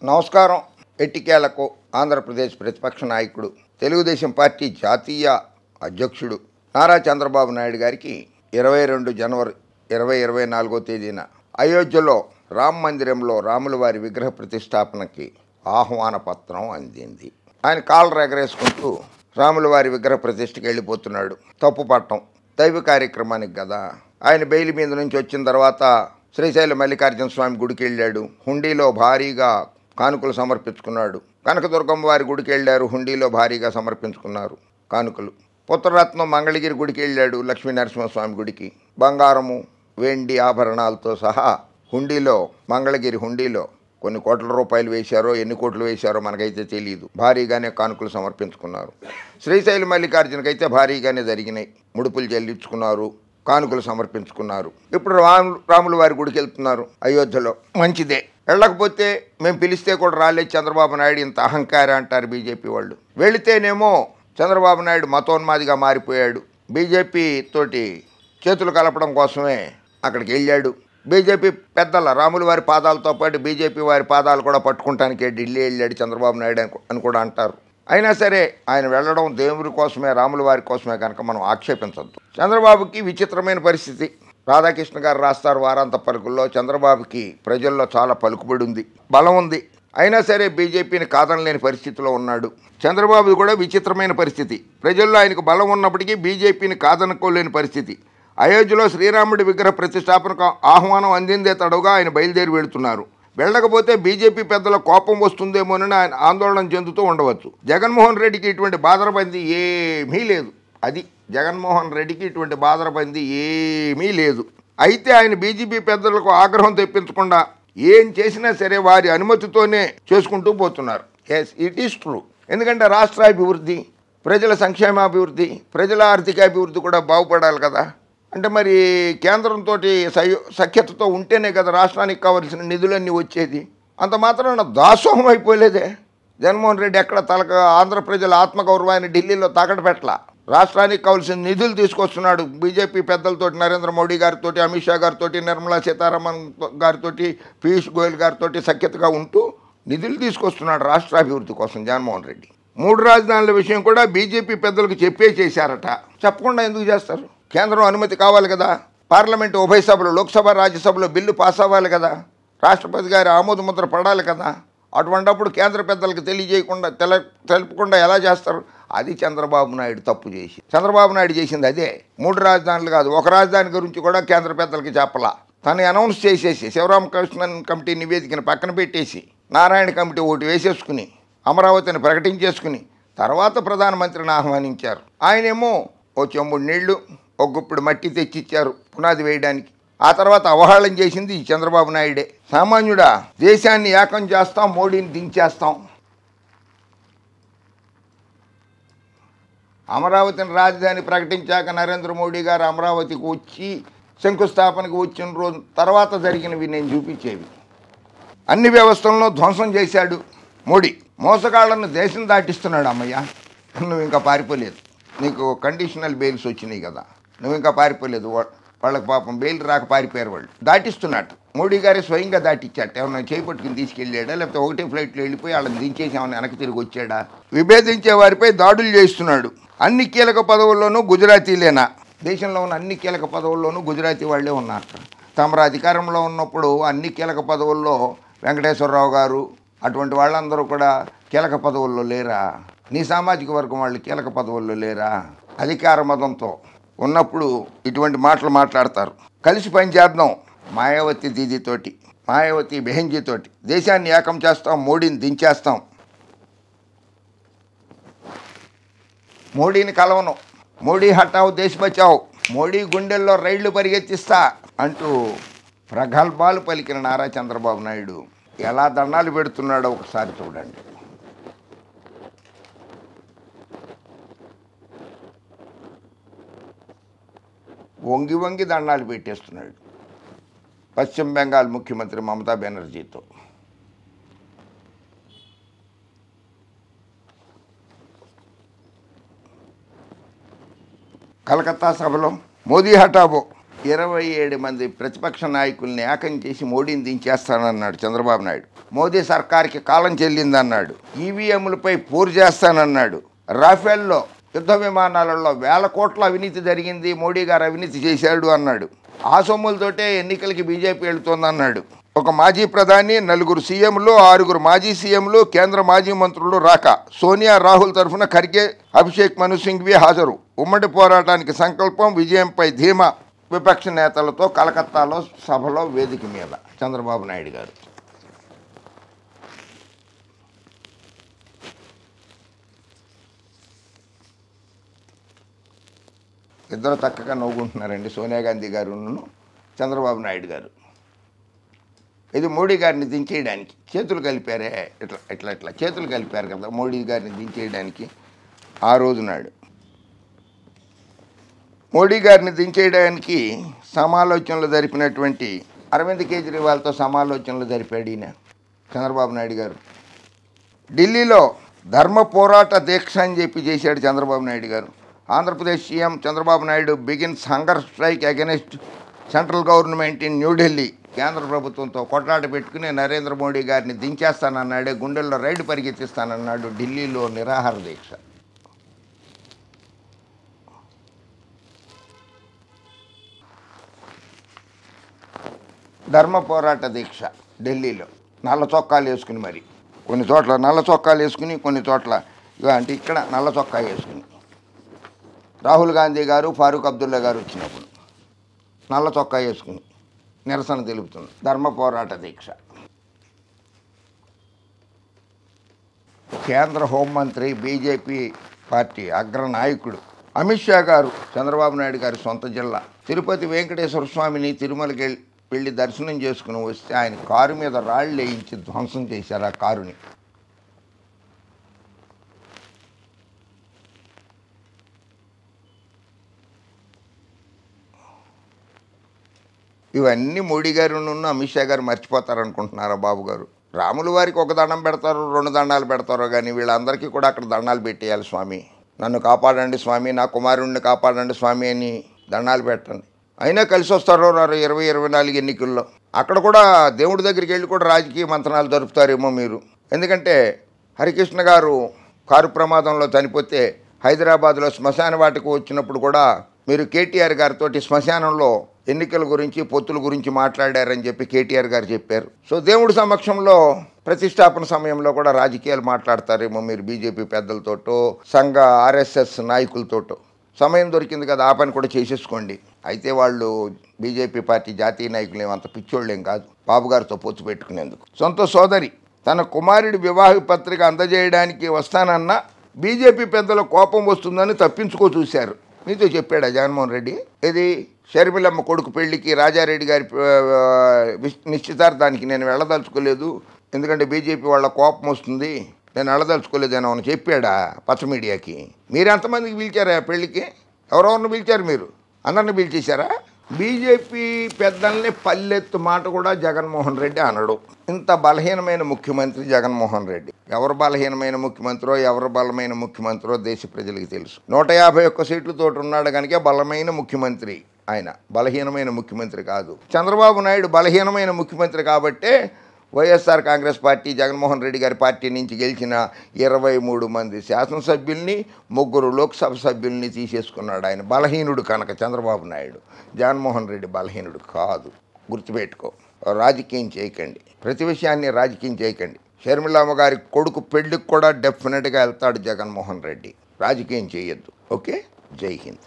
నమస్కారం. ఎట్టికేలకు ఆంధ్రప్రదేశ్ ప్రతిపక్ష నాయకుడు, తెలుగుదేశం పార్టీ జాతీయ అధ్యక్షుడు నారా చంద్రబాబు నాయుడు గారికి 22 జనవరి 2024 తేదీన అయోధ్యలో రామ మందిరంలో రాముల వారి విగ్రహ ప్రతిష్టాపనకి ఆహ్వాన పత్రం అందింది. ఆయన కాళ్ళు ఎగరేసుకుంటూ రాముల వారి విగ్రహ ప్రతిష్టకి వెళ్ళిపోతున్నాడు. తప్పు పట్టం దైవ కార్యక్రమానికి కదా. ఆయన బెయిల్ మీద నుంచి వచ్చిన తర్వాత శ్రీశైల మల్లికార్జున స్వామి గుడికి వెళ్ళాడు. హుండీలో భారీగా కానుకలు సమర్పించుకున్నాడు. కనకదుర్గమ్మ వారి గుడికి వెళ్ళారు. హుండీలో భారీగా సమర్పించుకున్నారు కానుకలు. పుత్రరత్నం మంగళగిరి గుడికి వెళ్ళాడు. లక్ష్మీ నరసింహస్వామి గుడికి బంగారము వెండి ఆభరణాలతో సహా హుండీలో, మంగళగిరి హుండీలో కొన్ని కోట్ల రూపాయలు వేశారో ఎన్ని కోట్లు వేశారో మనకైతే తెలియదు. భారీగానే కానుకలు సమర్పించుకున్నారు. శ్రీశైల మల్లికార్జునకైతే భారీగానే జరిగినాయి. ముడుపులు చెల్లించుకున్నారు, కానుకలు సమర్పించుకున్నారు. ఇప్పుడు రాముల వారి గుడికి వెళ్తున్నారు అయోధ్యలో. మంచిదే. వెళ్ళకపోతే మేము పిలిస్తే కూడా రాలేదు చంద్రబాబు నాయుడు, ఇంత అహంకారం అంటారు బీజేపీ వాళ్ళు. వెళితేనేమో చంద్రబాబు నాయుడు మతోన్మాదిగా మారిపోయాడు. బీజేపీ తోటి చేతులు కలపడం కోసమే అక్కడికి వెళ్ళాడు. బీజేపీ పెద్దల రాముల వారి పాదాలతో పాటు బీజేపీ వారి పాదాలు కూడా పట్టుకుంటానికే ఢిల్లీ వెళ్ళాడు చంద్రబాబు నాయుడు అని కూడా అంటారు. అయినా సరే ఆయన వెళ్ళడం దేవుడి కోసమే, రాముల వారి కోసమే కనుక మనం ఆక్షేపించద్దు. చంద్రబాబుకి విచిత్రమైన పరిస్థితి. రాధాకృష్ణ గారు రాస్తారు వారాంత పలుకుల్లో, చంద్రబాబుకి ప్రజల్లో చాలా పలుకుబడి ఉంది, బలం ఉంది. అయినా సరే బీజేపీని కాదనలేని పరిస్థితిలో ఉన్నాడు. చంద్రబాబు కూడా విచిత్రమైన పరిస్థితి. ప్రజల్లో ఆయనకు బలం ఉన్నప్పటికీ బీజేపీని కాదనుకోలేని పరిస్థితి. అయోధ్యలో శ్రీరాముడి విగ్రహ ప్రతిష్టాపనకు ఆహ్వానం అందిందే తడవుగా ఆయన బయలుదేరి వెళుతున్నారు. వెళ్ళకపోతే బీజేపీ పెద్దల కోపం వస్తుందేమోనని ఆయన ఆందోళన చెందుతూ ఉండవచ్చు. జగన్మోహన్ రెడ్డికి ఇటువంటి బాధరబందీ ఏమీ లేదు. అది జగన్మోహన్ రెడ్డికి ఇటువంటి బాధరబందీ ఏమీ లేదు. అయితే ఆయన బీజేపీ పెద్దలకు ఆగ్రహం తెప్పించకుండా ఏం చేసినా సరే వారి అనుమతితోనే చేసుకుంటూ పోతున్నారు. Yes, it is true. ఎందుకంటే రాష్ట్రాభివృద్ధి, ప్రజల సంక్షేమాభివృద్ధి, ప్రజల ఆర్థిక అభివృద్ధి కూడా బాగుపడాలి కదా. అంటే మరి కేంద్రంతో సఖ్యతతో ఉంటేనే కదా రాష్ట్రానికి కావాల్సిన నిధులన్నీ వచ్చేది. అంత మాత్రాన దాసోహం అయిపోలేదే. జగన్మోహన్ రెడ్డి ఎక్కడ ఆంధ్ర ప్రజల ఆత్మగౌరవాన్ని ఢిల్లీలో తాకట పెట్టలా. రాష్ట్రానికి కావాల్సిన నిధులు తీసుకొస్తున్నాడు. బీజేపీ పెద్దలతో, నరేంద్ర మోడీ గారితో, అమిత్ షా గారితో, నిర్మలా సీతారామన్ గారితో, పీయూష్ గోయల్ గారితో సఖ్యతగా ఉంటూ నిధులు తీసుకొస్తున్నాడు రాష్ట్రాభివృద్ధి కోసం జగన్మోహన్ రెడ్డి. 3 రాజధానుల విషయం కూడా బీజేపీ పెద్దలకు చెప్పే చేశారట. చెప్పకుండా ఎందుకు చేస్తారు? కేంద్రం అనుమతి కావాలి కదా. పార్లమెంటు ఉభయ సభలు, లోక్సభ, రాజ్యసభలో బిల్లు పాస్ అవ్వాలి కదా. రాష్ట్రపతి గారి ఆమోద ముద్ర పడాలి కదా. అటువంటిప్పుడు కేంద్ర పెద్దలకు తెలియజేయకుండా తెలుపకుండా ఎలా చేస్తారు? అది చంద్రబాబు నాయుడు తప్పు చేసి. చంద్రబాబు నాయుడు చేసింది అదే. 3 రాజధానులు కాదు, ఒక రాజధాని గురించి కూడా కేంద్ర పెద్దలకి చెప్పలా. తను అనౌన్స్ చేసేసి శివరామకృష్ణన్ కమిటీ నివేదికను పక్కన పెట్టేసి నారాయణ కమిటీ ఒకటి వేసేసుకుని అమరావతిని ప్రకటించేసుకుని తర్వాత ప్రధానమంత్రిని ఆహ్వానించారు. ఆయనేమో ఓ చెంబుడు నీళ్లు, ఒక గుప్పుడు మట్టి తెచ్చిచ్చారు పునాది వేయడానికి. ఆ తర్వాత అవహేళన చేసింది ఈ చంద్రబాబు నాయుడే. సామాన్యుడా, దేశాన్ని ఏకం చేస్తాం, మోడీని దించేస్తాం. అమరావతిని రాజధాని ప్రకటించాక నరేంద్ర మోడీ గారు అమరావతికి వచ్చి శంకుస్థాపనకు వచ్చిన రోజు తర్వాత జరిగినవి నేను చూపించేవి. అన్ని వ్యవస్థలను ధ్వంసం చేశాడు మోడీ. మోసగాళ్లను దేశం దాటిస్తున్నాడు. అమ్మయ్య, నువ్వు ఇంకా పారిపోలేదు. నీకు కండిషనల్ బెయిల్స్ వచ్చినాయి కదా, నువ్వు ఇంకా పారిపోలేదు. వాళ్ళకి పాపం బెయిల్ రాక పారిపోయారు. వాళ్ళు దాటిస్తున్నట్టు మోడీ గారే స్వయంగా దాటిచ్చాట. ఏమన్నా చేపట్టుకుని తీసుకెళ్ళాడా, లేకపోతే ఒకటే ఫ్లైట్లో వెళ్ళిపోయి వాళ్ళని దించేసామని వెనక్కి తిరిగి వచ్చాడా? విభేదించే వారిపై దాడులు చేస్తున్నాడు. అన్ని కీలక పదవుల్లోనూ గుజరాతీలేనా? దేశంలో ఉన్న అన్ని కీలక పదవుల్లోనూ గుజరాతీ వాళ్లే ఉన్నారు. తమరు అధికారంలో ఉన్నప్పుడు అన్ని కీలక పదవుల్లో వెంకటేశ్వరరావు గారు అటువంటి వాళ్ళందరూ కూడా కీలక పదవుల్లో లేరా? నీ సామాజిక వర్గం వాళ్ళు కీలక పదవుల్లో లేరా? అధికార మతంతో ఉన్నప్పుడు ఇటువంటి మాటలు మాట్లాడతారు. కలిసి పనిచేద్దాం మాయావతి దీదీతోటి, మాయావతి బెహెంజీతోటి. దేశాన్ని ఏకం చేస్తాం, మోడీని దించేస్తాం. మోడీని కలవను, మోడీ హటావు దేశ బచావు, మోడీ గుండెల్లో రైళ్లు పరిగెత్తిస్తా అంటూ ప్రగల్భాలు పలికిన నారా చంద్రబాబు నాయుడు ఎలా దండాలు పెడుతున్నాడో ఒకసారి చూడండి. వంగి వంగి దండాలు పెట్టేస్తున్నాడు పశ్చిమ బెంగాల్ ముఖ్యమంత్రి మమతా బెనర్జీతో. కలకత్తా సభలో మోదీ హటావో, 27 మంది ప్రతిపక్ష నాయకుల్ని ఏకం చేసి మోడీని దించేస్తానన్నాడు చంద్రబాబు నాయుడు. మోదీ సర్కార్కి కాలం చెల్లిందన్నాడు. ఈవీఎంలపై పోరు చేస్తానన్నాడు. రాఫెల్లో యుద్ధ విమానాలలో 1000 కోట్ల అవినీతి జరిగింది, మోడీ గారు అవినీతి చేశాడు అన్నాడు. ఆ సొమ్ములతోటే ఎన్నికలకి బీజేపీ వెళుతోందన్నాడు. ఒక మాజీ ప్రధాని, 4 సీఎంలు, 6 మాజీ సీఎంలు, కేంద్ర మాజీ మంత్రులు రాక. సోనియా, రాహుల్ తరఫున ఖర్గే, అభిషేక్ మను సింఘ్వి హాజరు. ఉమ్మడి పోరాటానికి సంకల్పం, విజయంపై ధీమా. విపక్ష నేతలతో కలకత్తాలో సభలో వేదిక మీద చంద్రబాబు నాయుడు గారు. ఇద్దరు చక్కగా నవ్వుకుంటున్నారండి, సోనియా గాంధీ గారును చంద్రబాబు నాయుడు గారు. ఇది మోడీ గారిని దించేయడానికి చేతులు కలిపారే, ఇట్లా ఇట్లా ఇట్లా చేతులు కలిపారు కదా మోడీ గారిని దించేయడానికి. ఆ రోజు నాడు మోడీ గారిని దించేయడానికి సమాలోచనలు జరిపినటువంటి అరవింద్ కేజ్రీవాల్తో సమాలోచనలు జరిపాడు ఈయన చంద్రబాబు నాయుడు గారు. ఢిల్లీలో ధర్మ పోరాట దీక్ష అని చెప్పి చేశాడు చంద్రబాబు నాయుడు గారు. Andhra Pradesh CM Chandrababu Naidu begins hunger strike against central government in New Delhi. కేంద్ర ప్రభుత్వంతో కొట్లాట పెట్టుకుని నరేంద్ర మోడీ గారిని దించేస్తానన్నాడే, గుండెల్లో రైలు పరిగెత్తిస్తానన్నాడు. ఢిల్లీలో నిరాహార దీక్ష. ధర్మ పోరాట దీక్ష ఢిల్లీలో నల్ల చొక్కాలు వేసుకుని, మరి కొన్ని చోట్ల నల్ల చొక్కాలు వేసుకుని, కొన్ని చోట్ల అంటే ఇక్కడ నల్ల చొక్కా వేసుకుని. రాహుల్ గాంధీ గారు, ఫారూక్ అబ్దుల్లా గారు వచ్చినప్పుడు నల్ల చొక్కా వేసుకుని నిరసన తెలుపుతుంది. ధర్మ పోరాట దీక్ష. కేంద్ర హోంమంత్రి, బీజేపీ పార్టీ అగ్రనాయకుడు అమిత్ షా గారు చంద్రబాబు నాయుడు గారి సొంత జిల్లా తిరుపతి వెంకటేశ్వర స్వామిని తిరుమలకి వెళ్ళి దర్శనం చేసుకుని వస్తే ఆయన కారు మీద రాళ్ళు వేయించి ధ్వంసం చేశారు ఆ కారుని. ఇవన్నీ మోడీ గారు అమిత్ షా గారు మర్చిపోతారనుకుంటున్నారా బాబు గారు? రాముల వారికి ఒక దండం పెడతారు, 2 దండాలు పెడతారో కానీ వీళ్ళందరికీ కూడా అక్కడ దండాలు పెట్టేయాలి. స్వామి నన్ను కాపాడండి స్వామి, నా కుమారుణ్ణి కాపాడండి స్వామి అని దండాలు పెట్టండి. అయినా కలిసి వస్తారో 2024 ఎన్నికల్లో. అక్కడ కూడా దేవుడి దగ్గరికి వెళ్ళి కూడా రాజకీయ మంత్రాలు జరుపుతారేమో మీరు. ఎందుకంటే హరికృష్ణ గారు కారు ప్రమాదంలో చనిపోతే హైదరాబాద్లో శ్మశాన వాటికి వచ్చినప్పుడు కూడా మీరు కేటీఆర్ గారితో శ్మశానంలో ఎన్నికల గురించి, పొత్తుల గురించి మాట్లాడారని చెప్పి కేటీఆర్ గారు చెప్పారు. సో దేవుడి సమక్షంలో ప్రతిష్టాపన సమయంలో కూడా రాజకీయాలు మాట్లాడతారేమో మీరు బీజేపీ పెద్దలతోటో, సంఘ ఆర్ఎస్ఎస్ నాయకులతోటో. సమయం దొరికింది కదా, ఆ పని కూడా చేసేసుకోండి. అయితే వాళ్ళు బీజేపీ పార్టీ జాతీయ నాయకులు ఏమంత పిచ్చోళ్ళేం కాదు బాబు గారితో పొత్తు పెట్టుకునేందుకు. సొంత సోదరి తన కుమారుడి వివాహ పత్రిక అందజేయడానికి వస్తానన్న బీజేపీ పెద్దల కోపం వస్తుందని తప్పించుకో చూశారు. మీతో చెప్పాడా జగన్మోహన్ రెడ్డి? ఇది షర్మిలమ్మ కొడుకు పెళ్లికి రాజారెడ్డి గారి నిశ్చితార్థానికి నేను వెళ్ళదలుచుకోలేదు, ఎందుకంటే బీజేపీ వాళ్ళ కోపం వస్తుంది, నేను వెళ్ళదలుచుకోలేదని అని చెప్పాడా పచ్చ మీడియాకి? మీరు ఎంతమందికి పిలిచారా పెళ్లికి? ఎవరెవరిని పిలిచారు మీరు? అందరిని పిలిచేశారా? బీజేపీ పెద్దల్ని పల్లెత్తు మాట కూడా జగన్మోహన్ రెడ్డి అనడు. ఇంత బలహీనమైన ముఖ్యమంత్రి జగన్మోహన్ రెడ్డి. ఎవరు బలహీనమైన ముఖ్యమంత్రో, ఎవరు బలమైన ముఖ్యమంత్రో దేశ ప్రజలకు తెలుసు. 151 సీట్లతో ఉన్నాడు కనుక బలమైన ముఖ్యమంత్రి ఆయన, బలహీనమైన ముఖ్యమంత్రి కాదు. చంద్రబాబు నాయుడు బలహీనమైన ముఖ్యమంత్రి కాబట్టే వైఎస్ఆర్ కాంగ్రెస్ పార్టీ జగన్మోహన్ రెడ్డి గారి పార్టీ నుంచి గెలిచిన 23 మంది శాసనసభ్యుల్ని, 3 లోక్సభ సభ్యుల్ని తీసేసుకున్నాడు ఆయన. బలహీనుడు కనుక చంద్రబాబు నాయుడు. జగన్మోహన్ రెడ్డి బలహీనుడు కాదు, గుర్తుపెట్టుకో. రాజకీయం చేయకండి, ప్రతి విషయాన్ని రాజకీయం చేయకండి. షర్మిలమ్మ గారి కొడుకు పెళ్లికి కూడా డెఫినెట్గా వెళ్తాడు జగన్మోహన్ రెడ్డి. రాజకీయం చేయొద్దు. ఓకే, జై హింద్.